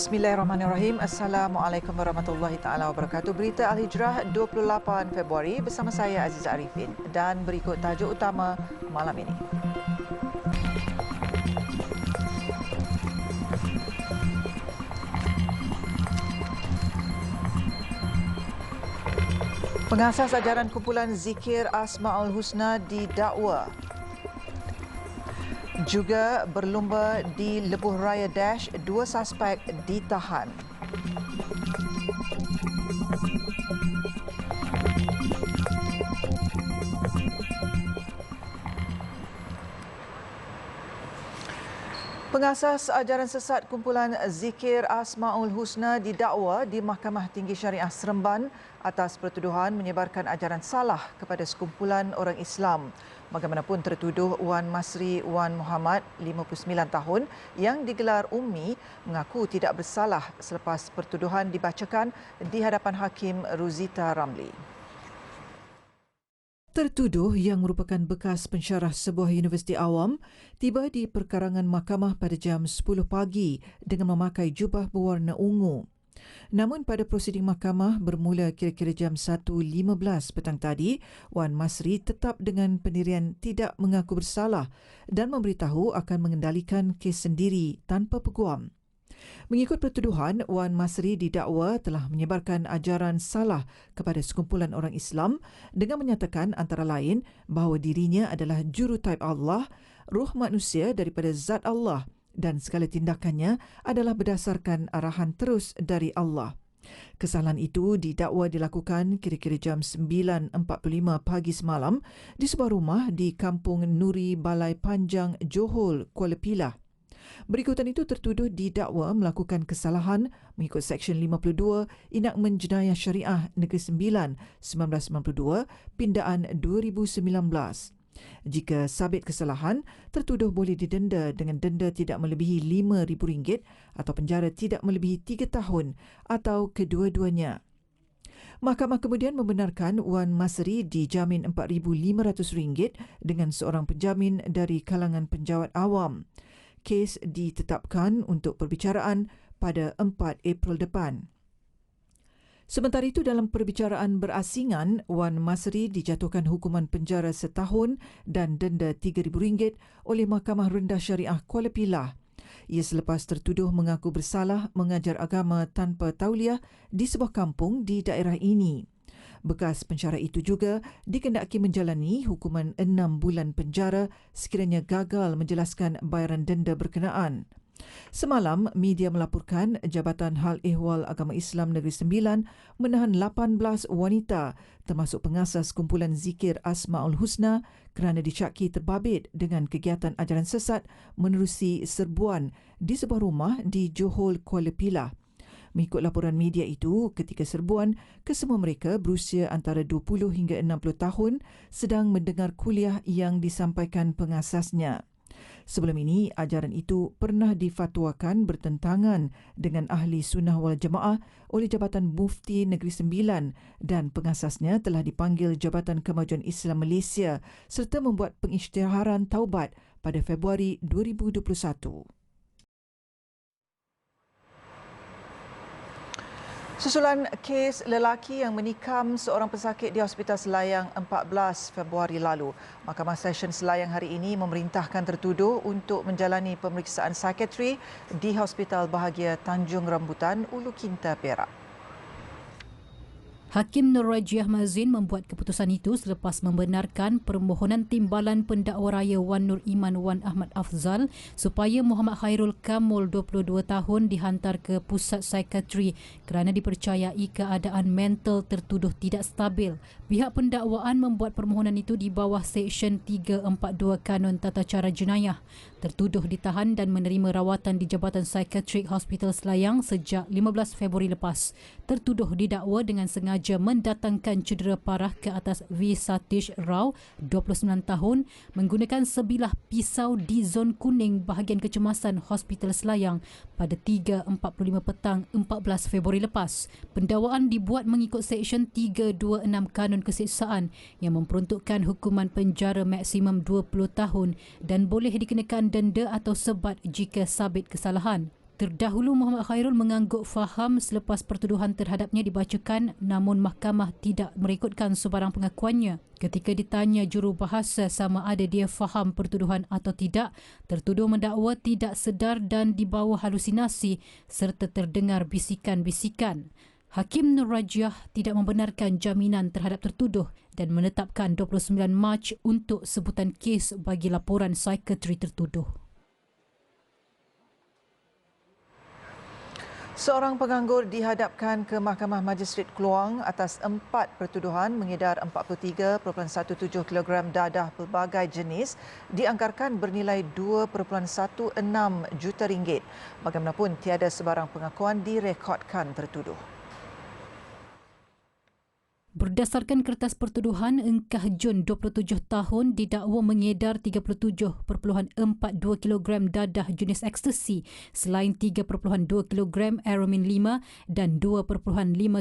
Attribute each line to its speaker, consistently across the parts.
Speaker 1: Bismillahirrahmanirrahim. Assalamualaikum warahmatullahi taala wabarakatuh. Berita Al-Hijrah 28 Februari bersama saya Aziz Arifin dan berikut tajuk utama malam ini. Pengasas ajaran kumpulan zikir Asmaul Husna didakwa. Juga berlumba di Lebuh Raya Dash, 2 suspek ditahan. Pengasas ajaran sesat kumpulan zikir Asmaul Husna didakwa di Mahkamah Tinggi Syariah Seremban atas pertuduhan menyebarkan ajaran salah kepada sekumpulan orang Islam. Bagaimanapun tertuduh Wan Masri Wan Muhammad, 59 tahun, yang digelar Ummi, mengaku tidak bersalah selepas pertuduhan dibacakan di hadapan Hakim Ruzita Ramli. Tertuduh yang merupakan bekas pensyarah sebuah universiti awam tiba di perkarangan mahkamah pada jam 10 pagi dengan memakai jubah berwarna ungu. Namun pada prosiding mahkamah bermula kira-kira jam 1.15 petang tadi, Wan Masri tetap dengan pendirian tidak mengaku bersalah dan memberitahu akan mengendalikan kes sendiri tanpa peguam. Mengikut pertuduhan, Wan Masri didakwa telah menyebarkan ajaran salah kepada sekumpulan orang Islam dengan menyatakan antara lain bahawa dirinya adalah jurutype Allah, ruh manusia daripada zat Allah dan segala tindakannya adalah berdasarkan arahan terus dari Allah. Kesalahan itu didakwa dilakukan kira-kira jam 9.45 pagi semalam di sebuah rumah di Kampung Nuri, Balai Panjang, Johor, Kuala Pilah. Berikutan itu tertuduh didakwa melakukan kesalahan mengikut Seksyen 52 Enakmen Jenayah Syariah Negeri Sembilan 1992 Pindaan 2019. Jika sabit kesalahan, tertuduh boleh didenda dengan denda tidak melebihi RM5,000 atau penjara tidak melebihi 3 tahun atau kedua-duanya. Mahkamah kemudian membenarkan Wan Masri dijamin RM4,500 dengan seorang penjamin dari kalangan penjawat awam. Kes ditetapkan untuk perbicaraan pada 4 April depan. Sementara itu, dalam perbicaraan berasingan, Wan Masri dijatuhkan hukuman penjara setahun dan denda RM3,000 oleh Mahkamah Rendah Syariah Kuala Pilah. Ia selepas tertuduh mengaku bersalah mengajar agama tanpa tauliah di sebuah kampung di daerah ini. Bekas pensyarah itu juga dikendaki menjalani hukuman 6 bulan penjara sekiranya gagal menjelaskan bayaran denda berkenaan. Semalam, media melaporkan Jabatan Hal Ehwal Agama Islam Negeri Sembilan menahan 18 wanita termasuk pengasas kumpulan zikir Asmaul Husna kerana disyaki terbabit dengan kegiatan ajaran sesat menerusi serbuan di sebuah rumah di Johor, Kuala Pilah. Mengikut laporan media itu, ketika serbuan, kesemua mereka berusia antara 20 hingga 60 tahun sedang mendengar kuliah yang disampaikan pengasasnya. Sebelum ini, ajaran itu pernah difatwakan bertentangan dengan Ahli Sunnah wal Jamaah oleh Jabatan Mufti Negeri Sembilan dan pengasasnya telah dipanggil Jabatan Kemajuan Islam Malaysia serta membuat pengisytiharan taubat pada Februari 2021. Susulan kes lelaki yang menikam seorang pesakit di Hospital Selayang 14 Februari lalu, Mahkamah Session Selayang hari ini memerintahkan tertuduh untuk menjalani pemeriksaan psikiatri di Hospital Bahagia Tanjung Rambutan, Ulu Kinta, Perak.
Speaker 2: Hakim Nur Rajiah Mazin membuat keputusan itu selepas membenarkan permohonan timbalan pendakwa raya Wan Nur Iman Wan Ahmad Afzal supaya Muhammad Khairul Kamul 22 tahun dihantar ke pusat psikiatri kerana dipercayai keadaan mental tertuduh tidak stabil. Pihak pendakwaan membuat permohonan itu di bawah Seksyen 342 Kanun Tata Cara Jenayah. Tertuduh ditahan dan menerima rawatan di Jabatan Psikiatrik Hospital Selayang sejak 15 Februari lepas. Tertuduh didakwa dengan sengaja mendatangkan cedera parah ke atas V. Satish Rao, 29 tahun, menggunakan sebilah pisau di zon kuning bahagian kecemasan Hospital Selayang pada 3.45 petang 14 Februari lepas. Pendakwaan dibuat mengikut Seksyen 326 Kanun Keseksaan yang memperuntukkan hukuman penjara maksimum 20 tahun dan boleh dikenakan denda atau sebat jika sabit kesalahan. Terdahulu Muhammad Khairul mengangguk faham selepas pertuduhan terhadapnya dibacakan, namun mahkamah tidak merekodkan sebarang pengakuannya. Ketika ditanya jurubahasa sama ada dia faham pertuduhan atau tidak, tertuduh mendakwa tidak sedar dan di bawah halusinasi serta terdengar bisikan-bisikan. Hakim Nur Rajiah tidak membenarkan jaminan terhadap tertuduh dan menetapkan 29 Mac untuk sebutan kes bagi laporan psikiatri tertuduh.
Speaker 1: Seorang penganggur dihadapkan ke Mahkamah Majistret Kluang atas 4 pertuduhan mengedar 43.17 kg dadah pelbagai jenis dianggarkan bernilai 2.16 juta ringgit. Bagaimanapun, tiada sebarang pengakuan direkodkan tertuduh.
Speaker 2: Berdasarkan kertas pertuduhan, Engkah Jun 27 tahun didakwa mengedar 37.42 kg dadah jenis ekstasi selain 3.2 kg Aromin 5 dan 2.5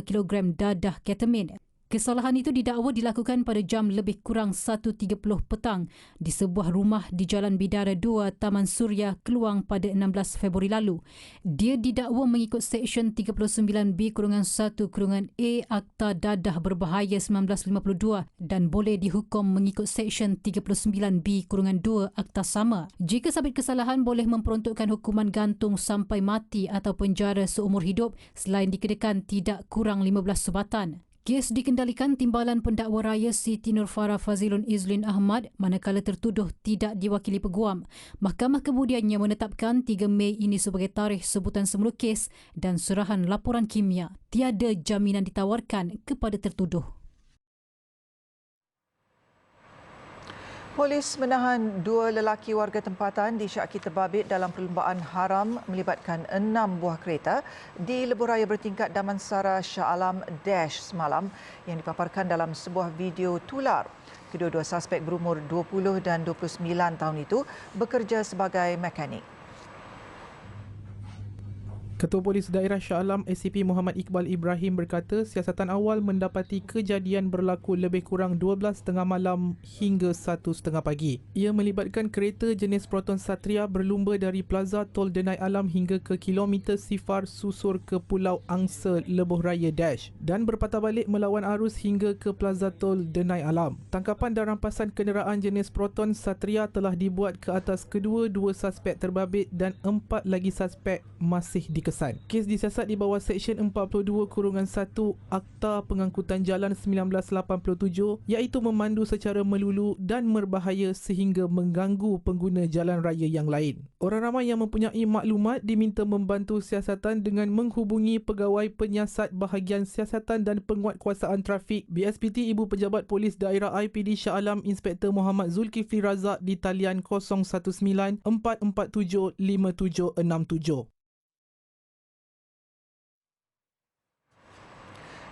Speaker 2: kg dadah ketamin. Kesalahan itu didakwa dilakukan pada jam lebih kurang 1.30 petang di sebuah rumah di Jalan Bidara 2, Taman Suria, Keluang pada 16 Februari lalu. Dia didakwa mengikut Seksyen 39B-1-A Akta Dadah Berbahaya 1952 dan boleh dihukum mengikut Seksyen 39B-2 Akta sama. Jika sabit kesalahan, boleh memperuntukkan hukuman gantung sampai mati atau penjara seumur hidup selain dikenakan tidak kurang 15 subatan. Kes dikendalikan Timbalan Pendakwa Raya Siti Nurfarah Fazilun Izlin Ahmad manakala tertuduh tidak diwakili peguam. Mahkamah kemudiannya menetapkan 3 Mei ini sebagai tarikh sebutan semula kes dan serahan laporan kimia. Tiada jaminan ditawarkan kepada tertuduh.
Speaker 1: Polis menahan 2 lelaki warga tempatan disyaki terbabit dalam perlumbaan haram melibatkan 6 buah kereta di lebuhraya bertingkat Damansara Shah Alam Dash semalam yang dipaparkan dalam sebuah video tular. Kedua-dua suspek berumur 20 dan 29 tahun itu bekerja sebagai mekanik.
Speaker 3: Ketua Polis Daerah Shah Alam ACP Muhammad Iqbal Ibrahim berkata siasatan awal mendapati kejadian berlaku lebih kurang 12.30 malam hingga 1.30 pagi. Ia melibatkan kereta jenis Proton Satria berlumba dari Plaza Tol Denai Alam hingga ke kilometer sifar susur ke Pulau Angsa Lebuh Raya Dash dan berpatah balik melawan arus hingga ke Plaza Tol Denai Alam. Tangkapan dan rampasan kenderaan jenis Proton Satria telah dibuat ke atas kedua-dua suspek terbabit dan 4 lagi suspek masih dikesan. Kes disiasat di bawah Seksyen 42-1 Akta Pengangkutan Jalan 1987 iaitu memandu secara melulu dan berbahaya sehingga mengganggu pengguna jalan raya yang lain. Orang ramai yang mempunyai maklumat diminta membantu siasatan dengan menghubungi Pegawai Penyiasat Bahagian Siasatan dan Penguatkuasaan Trafik BSPT Ibu Pejabat Polis Daerah IPD Shah Alam Inspektor Muhammad Zulkifli Razak di talian 019 447 5767.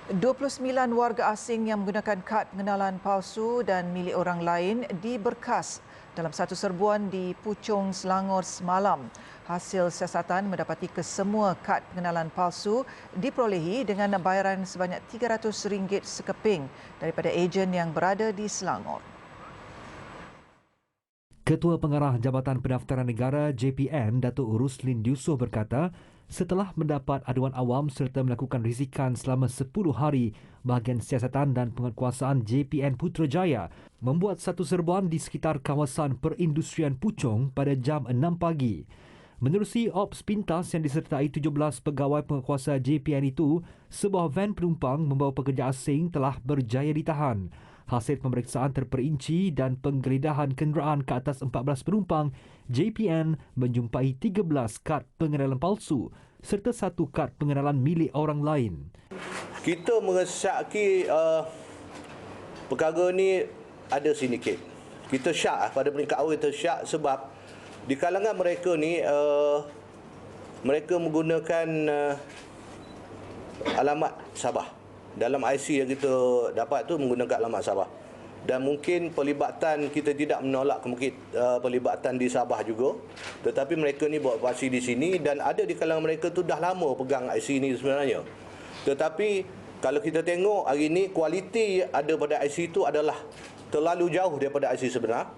Speaker 1: 29 warga asing yang menggunakan kad pengenalan palsu dan milik orang lain diberkas dalam satu serbuan di Puchong, Selangor semalam. Hasil siasatan mendapati kesemua kad pengenalan palsu diperolehi dengan bayaran sebanyak RM300 sekeping daripada ejen yang berada di Selangor.
Speaker 4: Ketua Pengarah Jabatan Pendaftaran Negara JPN Datuk Ruslin Yusof berkata, setelah mendapat aduan awam serta melakukan risikan selama 10 hari, bahagian siasatan dan penguatkuasaan JPN Putrajaya membuat satu serbuan di sekitar kawasan perindustrian Puchong pada jam 6 pagi. Menerusi Ops Pintas yang disertai 17 pegawai penguatkuasa JPN itu, sebuah van penumpang membawa pekerja asing telah berjaya ditahan. Hasil pemeriksaan terperinci dan penggeledahan kenderaan ke atas 14 penumpang, JPN menjumpai 13 kad pengenalan palsu serta satu kad pengenalan milik orang lain.
Speaker 5: Kita mengesaki perkara ni ada sindiket. Kita syak pada peringkat awal kita syak sebab di kalangan mereka ni mereka menggunakan alamat Sabah. Dalam IC yang kita dapat tu menggunakan alamat Sabah. Dan mungkin pelibatan kita tidak menolak pelibatan di Sabah juga. Tetapi mereka ni buat operasi di sini dan ada di kalangan mereka tu dah lama pegang IC ni sebenarnya. Tetapi kalau kita tengok hari ini kualiti ada pada IC itu adalah terlalu jauh daripada IC sebenar.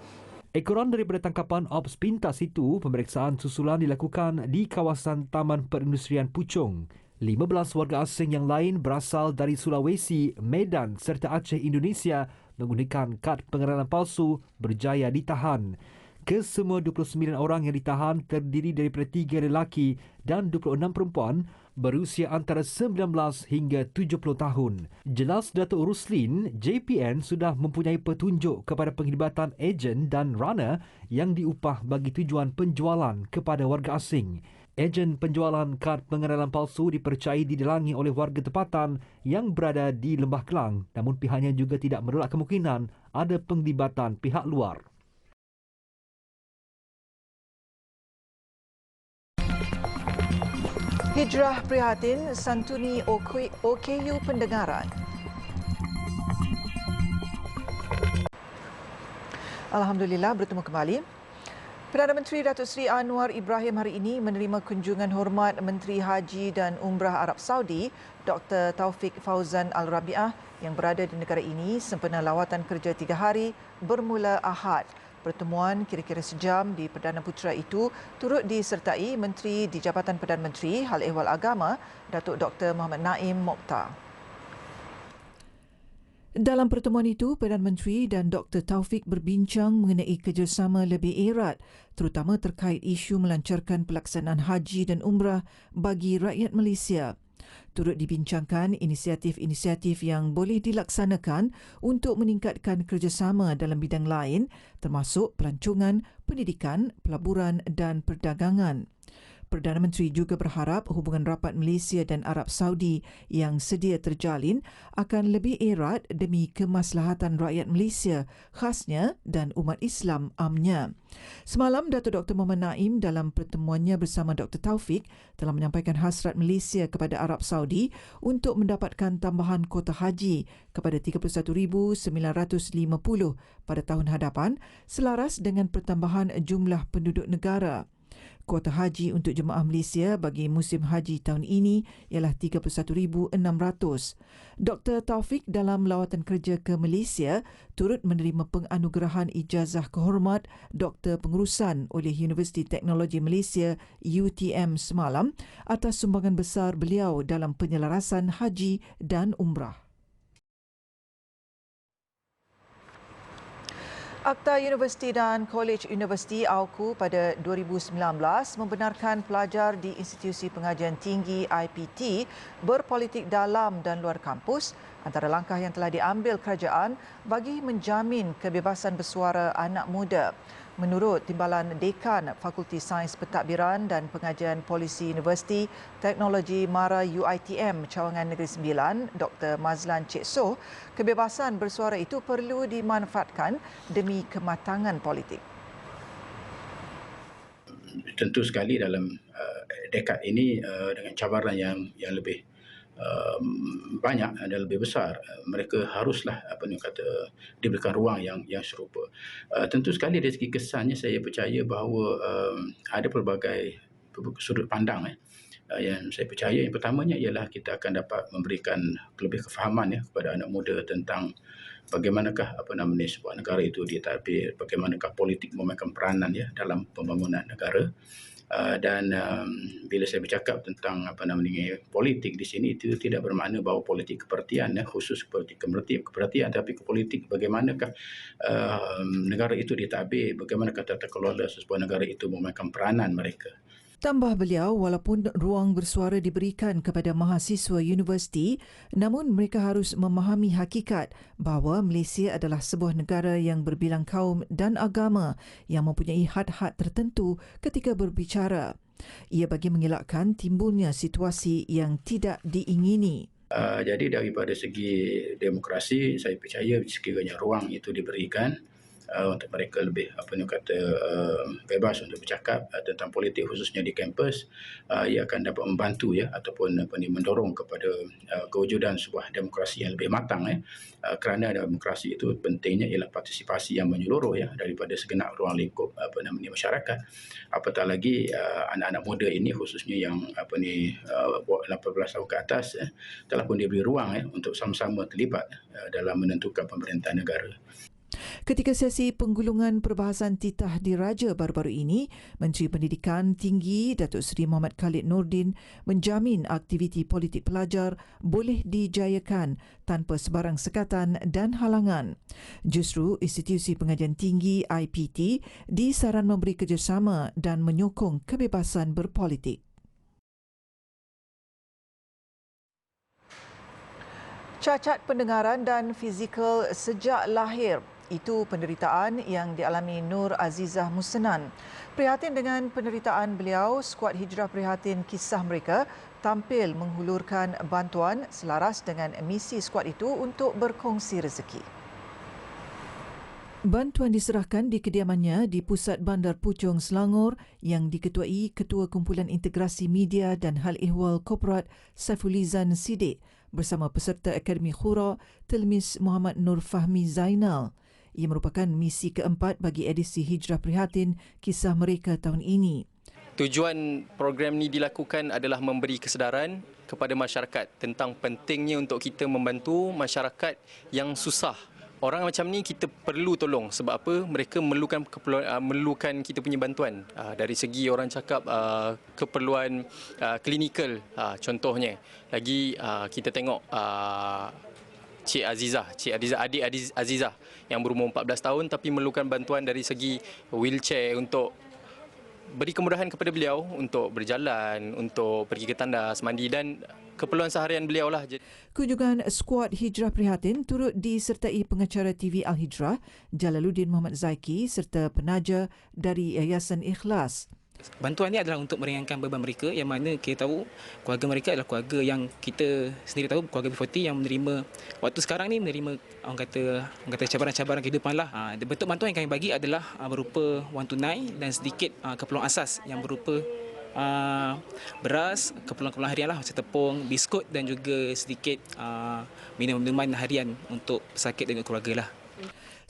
Speaker 4: Ekoran daripada tangkapan Ops Pintas itu, pemeriksaan susulan dilakukan di kawasan Taman Perindustrian Puchong. 15 warga asing yang lain berasal dari Sulawesi, Medan serta Aceh, Indonesia menggunakan kad pengenalan palsu berjaya ditahan. Kesemua 29 orang yang ditahan terdiri daripada 3 lelaki dan 26 perempuan berusia antara 19 hingga 70 tahun. Jelas Datuk Ruslin, JPN sudah mempunyai petunjuk kepada penglibatan ejen dan runner yang diupah bagi tujuan penjualan kepada warga asing. Ejen penjualan kad pengenalan palsu dipercayai didalangi oleh warga tempatan yang berada di Lembah Kelang, namun pihaknya juga tidak menolak kemungkinan ada penglibatan pihak luar.
Speaker 1: Hijrah prihatin santuni OKU pendengaran. Alhamdulillah bertemu kembali. Perdana Menteri Datuk Seri Anwar Ibrahim hari ini menerima kunjungan hormat Menteri Haji dan Umrah Arab Saudi Dr. Taufik Fauzan Al-Rabi'ah yang berada di negara ini sempena lawatan kerja 3 hari bermula Ahad. Pertemuan kira-kira sejam di Perdana Putera itu turut disertai Menteri di Jabatan Perdana Menteri Hal Ehwal Agama Datuk Dr. Muhammad Naim Mokhtar. Dalam pertemuan itu, Perdana Menteri dan Dr. Taufik berbincang mengenai kerjasama lebih erat terutama terkait isu melancarkan pelaksanaan haji dan umrah bagi rakyat Malaysia. Turut dibincangkan inisiatif-inisiatif yang boleh dilaksanakan untuk meningkatkan kerjasama dalam bidang lain termasuk pelancongan, pendidikan, pelaburan dan perdagangan. Perdana Menteri juga berharap hubungan rapat Malaysia dan Arab Saudi yang sedia terjalin akan lebih erat demi kemaslahatan rakyat Malaysia khasnya dan umat Islam amnya. Semalam, Datuk Dr. Muhammad Naim dalam pertemuannya bersama Dr. Taufik telah menyampaikan hasrat Malaysia kepada Arab Saudi untuk mendapatkan tambahan kuota haji kepada 31,950 pada tahun hadapan selaras dengan pertambahan jumlah penduduk negara. Kuota haji untuk jemaah Malaysia bagi musim haji tahun ini ialah 31,600. Dr. Taufik dalam lawatan kerja ke Malaysia turut menerima penganugerahan ijazah kehormat Doktor Pengurusan oleh Universiti Teknologi Malaysia UTM semalam atas sumbangan besar beliau dalam penyelarasan haji dan umrah. Akta Universiti dan Kolej Universiti AUKU pada 2019 membenarkan pelajar di institusi pengajian tinggi IPT berpolitik dalam dan luar kampus antara langkah yang telah diambil kerajaan bagi menjamin kebebasan bersuara anak muda. Menurut Timbalan Dekan Fakulti Sains Pentadbiran dan Pengajian Polisi Universiti Teknologi MARA UiTM Cawangan Negeri Sembilan, Dr. Mazlan Cik Soh, kebebasan bersuara itu perlu dimanfaatkan demi kematangan politik.
Speaker 6: Tentu sekali dalam dekad ini dengan cabaran yang lebih banyak dan lebih besar, mereka haruslah diberikan ruang yang serupa. Tentu sekali dari segi kesannya saya percaya bahawa ada pelbagai sudut pandang yang saya percaya. Yang pertamanya ialah kita akan dapat memberikan lebih kefahaman kepada anak muda tentang bagaimanakah sebuah negara itu ditadbir, bagaimanakah politik memainkan peranan dalam pembangunan negara. Dan bila saya bercakap tentang politik di sini, itu tidak bermakna bahawa politik kepartian khusus politik kepartian, tapi politik bagaimanakah negara itu ditadbir, bagaimanakah tata kelola sebuah negara itu memainkan peranan mereka.
Speaker 1: Tambah beliau, walaupun ruang bersuara diberikan kepada mahasiswa universiti, namun mereka harus memahami hakikat bahawa Malaysia adalah sebuah negara yang berbilang kaum dan agama yang mempunyai had-had tertentu ketika berbicara. Ia bagi mengelakkan timbulnya situasi yang tidak diingini.
Speaker 6: Jadi daripada segi demokrasi, saya percaya sekiranya ruang itu diberikan untuk mereka lebih bebas untuk bercakap tentang politik khususnya di kampus, ia akan dapat membantu ataupun mendorong kepada kewujudan sebuah demokrasi yang lebih matang kerana demokrasi itu pentingnya ialah partisipasi yang menyeluruh daripada segenap ruang lingkup masyarakat. Apatah lagi anak-anak muda ini khususnya yang 18 tahun ke atas telah pun diberi ruang untuk sama-sama terlibat dalam menentukan pemerintahan negara.
Speaker 1: Ketika sesi penggulungan perbahasan titah diraja baru-baru ini, Menteri Pendidikan Tinggi Datuk Seri Muhammad Khalid Nordin menjamin aktiviti politik pelajar boleh dijayakan tanpa sebarang sekatan dan halangan. Justru Institusi Pengajian Tinggi IPT disaran memberi kerjasama dan menyokong kebebasan berpolitik. Cacat pendengaran dan fizikal sejak lahir. Itu penderitaan yang dialami Nur Azizah Musenan. Prihatin dengan penderitaan beliau, skuad Hijrah Prihatin Kisah Mereka tampil menghulurkan bantuan selaras dengan misi skuad itu untuk berkongsi rezeki. Bantuan diserahkan di kediamannya di Pusat Bandar Puchong, Selangor yang diketuai Ketua Kumpulan Integrasi Media dan Hal Ehwal Korporat Saifulizan Siddiq bersama peserta Akademi Khura Telmis Muhammad Nur Fahmi Zainal. Ia merupakan misi keempat bagi edisi Hijrah Prihatin Kisah Mereka tahun ini.
Speaker 7: Tujuan program ini dilakukan adalah memberi kesedaran kepada masyarakat tentang pentingnya untuk kita membantu masyarakat yang susah. Orang macam ni kita perlu tolong sebab apa? Mereka memerlukan kita punya bantuan. Dari segi orang cakap keperluan klinikal contohnya. Lagi kita tengok Cik Azizah, adik Azizah yang berumur 14 tahun tapi memerlukan bantuan dari segi wheelchair untuk beri kemudahan kepada beliau untuk berjalan, untuk pergi ke tandas, mandi dan keperluan seharian beliau lah.
Speaker 1: Kunjungan skuad Hijrah Prihatin turut disertai pengacara TV Al-Hijrah Jalaluddin Muhammad Zaiki serta penaja dari Yayasan Ikhlas.
Speaker 8: Bantuan ini adalah untuk meringankan beban mereka yang mana kita tahu keluarga mereka adalah keluarga yang kita sendiri tahu keluarga B40 yang menerima waktu sekarang ni menerima orang kata cabaran-cabaran kehidupan lah. Bentuk bantuan yang kami bagi adalah berupa wang tunai dan sedikit keperluan asas yang berupa beras, keperluan harian lah macam tepung, biskut dan juga sedikit minuman harian untuk pesakit dan keluarga lah.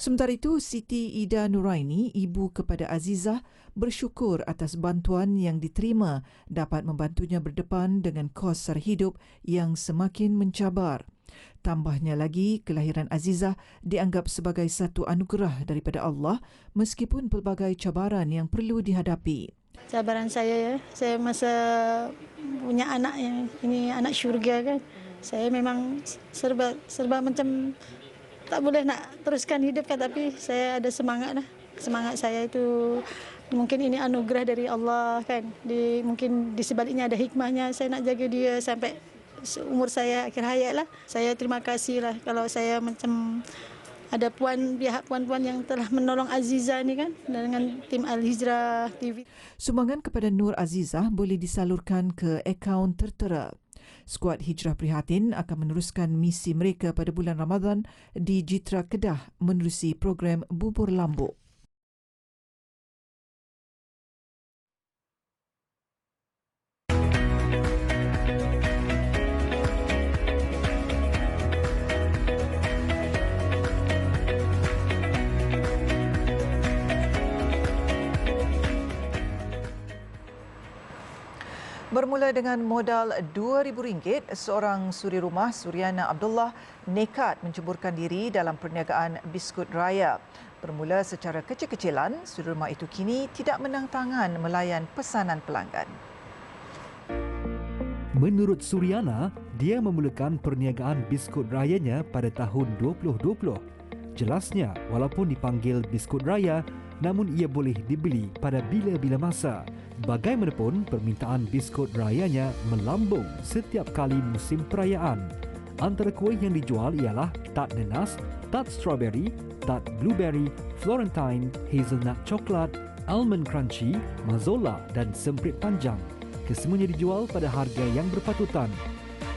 Speaker 1: Sementara itu, Siti Ida Nuraini, ibu kepada Azizah, bersyukur atas bantuan yang diterima dapat membantunya berdepan dengan kos sara hidup yang semakin mencabar. Tambahnya lagi, kelahiran Azizah dianggap sebagai satu anugerah daripada Allah meskipun pelbagai cabaran yang perlu dihadapi.
Speaker 9: Cabaran saya masa punya anak yang ini anak syurga kan. Saya memang serba macam tak boleh nak teruskan hidup kan, tapi saya ada semangat lah. Semangat saya itu mungkin ini anugerah dari Allah kan. Mungkin di sebaliknya ada hikmahnya. Saya nak jaga dia sampai umur saya akhir hayat lah. Saya terima kasih lah kalau saya macam ada pihak puan-puan yang telah menolong Azizah ni kan dengan tim Al-Hijrah TV.
Speaker 1: Sumbangan kepada Nur Azizah boleh disalurkan ke akaun tertera. Skuad Hijrah Prihatin akan meneruskan misi mereka pada bulan Ramadan di Jitra Kedah menerusi program Bubur Lambuk. Bermula dengan modal RM2,000, seorang suri rumah Suryana Abdullah nekat menceburkan diri dalam perniagaan biskut raya. Bermula secara kecil-kecilan, suri rumah itu kini tidak menang tangan melayan pesanan pelanggan.
Speaker 4: Menurut Suryana, dia memulakan perniagaan biskut rayanya pada tahun 2020. Jelasnya, walaupun dipanggil biskut raya, namun ia boleh dibeli pada bila-bila masa. Bagaimanapun, permintaan biskut rayanya melambung setiap kali musim perayaan. Antara kuih yang dijual ialah tart nenas, tart strawberry, tart blueberry, Florentine, hazelnut coklat, almond crunchy, mazola dan semprit panjang. Kesemuanya dijual pada harga yang berpatutan.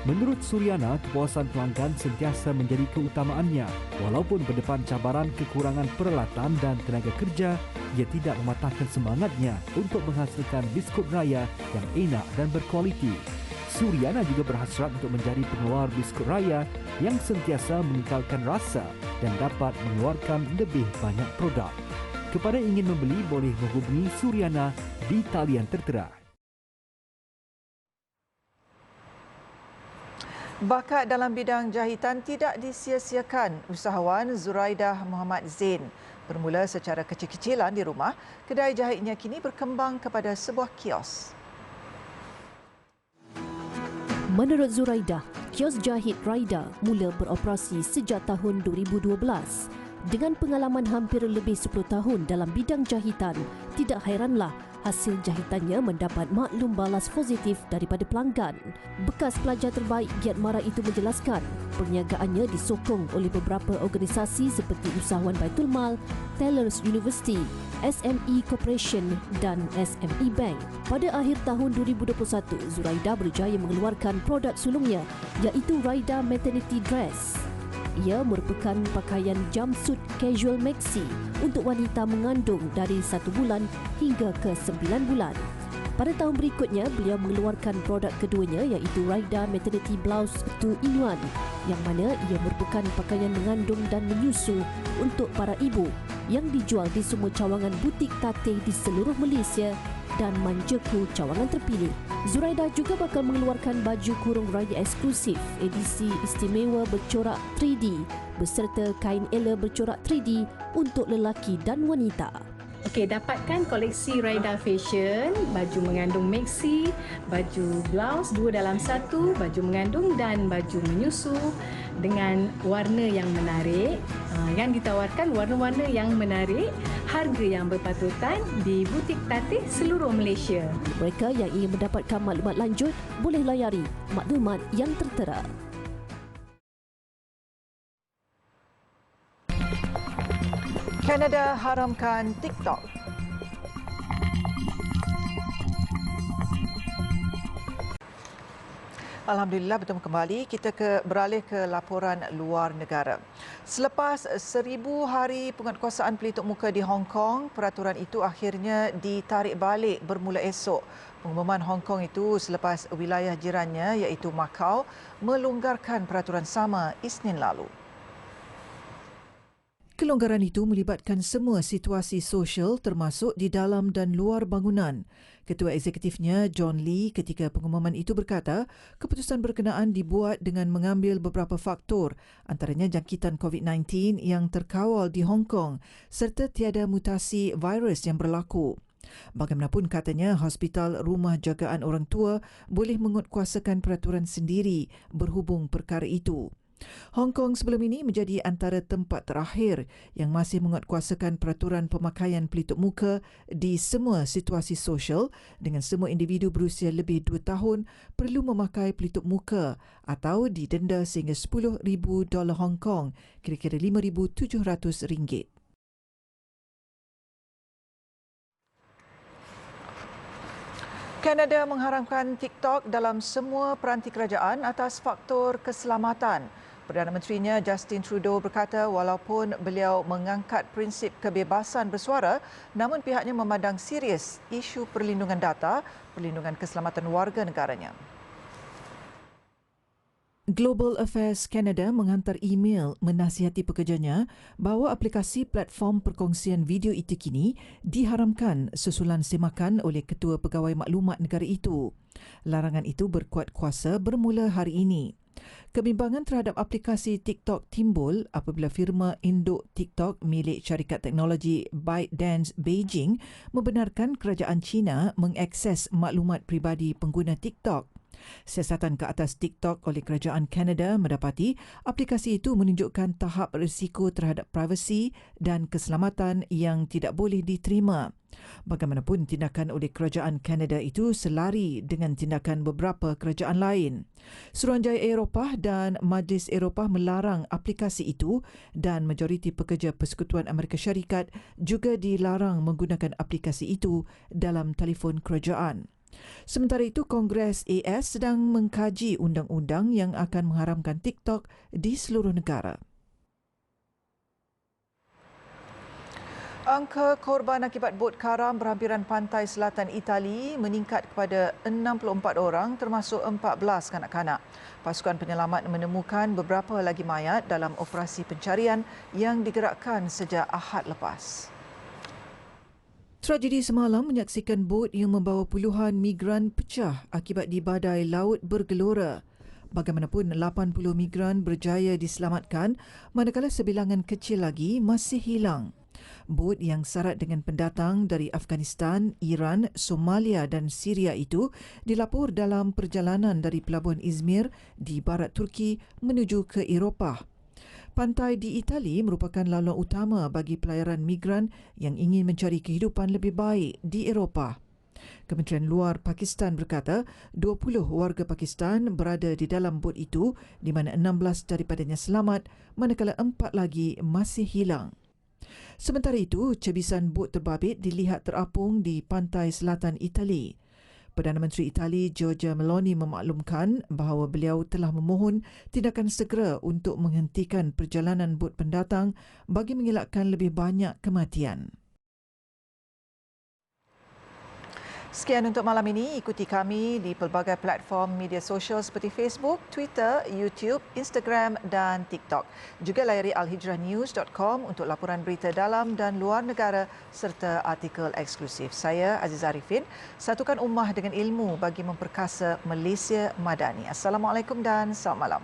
Speaker 4: Menurut Suryana, kepuasan pelanggan sentiasa menjadi keutamaannya. Walaupun berdepan cabaran kekurangan peralatan dan tenaga kerja, ia tidak mematahkan semangatnya untuk menghasilkan biskut raya yang enak dan berkualiti. Suryana juga berhasrat untuk menjadi pengeluar biskut raya yang sentiasa mengekalkan rasa dan dapat mengeluarkan lebih banyak produk. Kepada yang ingin membeli, boleh menghubungi Suryana di talian tertera.
Speaker 1: Bakat dalam bidang jahitan tidak disia-siakan. Usahawan Zuraidah Muhammad Zain bermula secara kecil-kecilan di rumah. Kedai jahitnya kini berkembang kepada sebuah kios.
Speaker 10: Menurut Zuraidah, kios jahit Raida mula beroperasi sejak tahun 2012. Dengan pengalaman hampir lebih 10 tahun dalam bidang jahitan, tidak hairanlah hasil jahitannya mendapat maklum balas positif daripada pelanggan. Bekas pelajar terbaik Giat Mara itu menjelaskan, perniagaannya disokong oleh beberapa organisasi seperti Usahawan Baitul Mal, Tellers University, SME Corporation dan SME Bank. Pada akhir tahun 2021, Zuraidah berjaya mengeluarkan produk sulungnya iaitu Raida Maternity Dress. Ia merupakan pakaian jumpsuit casual maxi untuk wanita mengandung dari 1 bulan hingga ke 9 bulan. Pada tahun berikutnya, beliau mengeluarkan produk keduanya iaitu Raida Maternity Blouse 2-in-1 yang mana ia merupakan pakaian mengandung dan menyusu untuk para ibu yang dijual di semua cawangan butik tatih di seluruh Malaysia dan Manjaku cawangan terpilih. Zuraidah juga bakal mengeluarkan baju kurung Raida eksklusif edisi istimewa bercorak 3D beserta kain ela bercorak 3D untuk lelaki dan wanita.
Speaker 11: Okey, dapatkan koleksi Raida Fashion, baju mengandung maxi, baju blouse 2 dalam 1, baju mengandung dan baju menyusu dengan warna yang menarik. Yang ditawarkan warna-warna yang menarik, harga yang berpatutan di butik tatih seluruh Malaysia.
Speaker 10: Mereka yang ingin mendapatkan maklumat lanjut boleh layari maklumat yang tertera.
Speaker 1: Kanada haramkan TikTok. Alhamdulillah, bertemu kembali. Kita beralih ke laporan luar negara. Selepas 1000 hari penguatkuasaan pelitup muka di Hong Kong, peraturan itu akhirnya ditarik balik bermula esok. Pengumuman Hong Kong itu selepas wilayah jirannya iaitu Macau melonggarkan peraturan sama Isnin lalu. Kelonggaran itu melibatkan semua situasi sosial termasuk di dalam dan luar bangunan. Ketua Eksekutifnya John Lee ketika pengumuman itu berkata, keputusan berkenaan dibuat dengan mengambil beberapa faktor, antaranya jangkitan COVID-19 yang terkawal di Hong Kong serta tiada mutasi virus yang berlaku. Bagaimanapun katanya, hospital rumah jagaan orang tua boleh menguatkuasakan peraturan sendiri berhubung perkara itu. Hong Kong sebelum ini menjadi antara tempat terakhir yang masih menguatkuasakan peraturan pemakaian pelitup muka di semua situasi sosial dengan semua individu berusia lebih 2 tahun perlu memakai pelitup muka atau didenda sehingga $10,000 Hong Kong, kira-kira RM5,700. Kanada mengharamkan TikTok dalam semua peranti kerajaan atas faktor keselamatan. Perdana Menterinya Justin Trudeau berkata walaupun beliau mengangkat prinsip kebebasan bersuara, namun pihaknya memandang serius isu perlindungan data, perlindungan keselamatan warga negaranya. Global Affairs Canada menghantar email menasihati pekerjanya bahawa aplikasi platform perkongsian video itu kini diharamkan susulan semakan oleh Ketua Pegawai Maklumat Negara itu. Larangan itu berkuat kuasa bermula hari ini. Kebimbangan terhadap aplikasi TikTok timbul apabila firma induk TikTok milik syarikat teknologi ByteDance Beijing membenarkan kerajaan China mengakses maklumat peribadi pengguna TikTok. Siasatan ke atas TikTok oleh kerajaan Kanada mendapati aplikasi itu menunjukkan tahap risiko terhadap privasi dan keselamatan yang tidak boleh diterima. Bagaimanapun, tindakan oleh kerajaan Kanada itu selari dengan tindakan beberapa kerajaan lain. Suruhanjaya Eropah dan Majlis Eropah melarang aplikasi itu dan majoriti pekerja Persekutuan Amerika Syarikat juga dilarang menggunakan aplikasi itu dalam telefon kerajaan. Sementara itu, Kongres AS sedang mengkaji undang-undang yang akan mengharamkan TikTok di seluruh negara. Angka korban akibat bot karam berhampiran pantai selatan Itali meningkat kepada 64 orang termasuk 14 kanak-kanak. Pasukan penyelamat menemukan beberapa lagi mayat dalam operasi pencarian yang digerakkan sejak Ahad lepas. Tragedi semalam menyaksikan bot yang membawa puluhan migran pecah akibat di badai laut bergelora. Bagaimanapun, 80 migran berjaya diselamatkan manakala sebilangan kecil lagi masih hilang. Bot yang syarat dengan pendatang dari Afghanistan, Iran, Somalia dan Syria itu dilapor dalam perjalanan dari pelabuhan Izmir di barat Turki menuju ke Eropah. Pantai di Itali merupakan laluan utama bagi pelayaran migran yang ingin mencari kehidupan lebih baik di Eropah. Kementerian Luar Pakistan berkata 20 warga Pakistan berada di dalam bot itu di mana 16 daripadanya selamat manakala 4 lagi masih hilang. Sementara itu, cebisan bot terbabit dilihat terapung di pantai selatan Itali. Perdana Menteri Itali Giorgia Meloni memaklumkan bahawa beliau telah memohon tindakan segera untuk menghentikan perjalanan bot pendatang bagi mengelakkan lebih banyak kematian. Sekian untuk malam ini. Ikuti kami di pelbagai platform media sosial seperti Facebook, Twitter, YouTube, Instagram dan TikTok. Juga layari alhijrahnews.com untuk laporan berita dalam dan luar negara serta artikel eksklusif. Saya Aziz Arifin, satukan ummah dengan ilmu bagi memperkasa Malaysia Madani. Assalamualaikum dan selamat malam.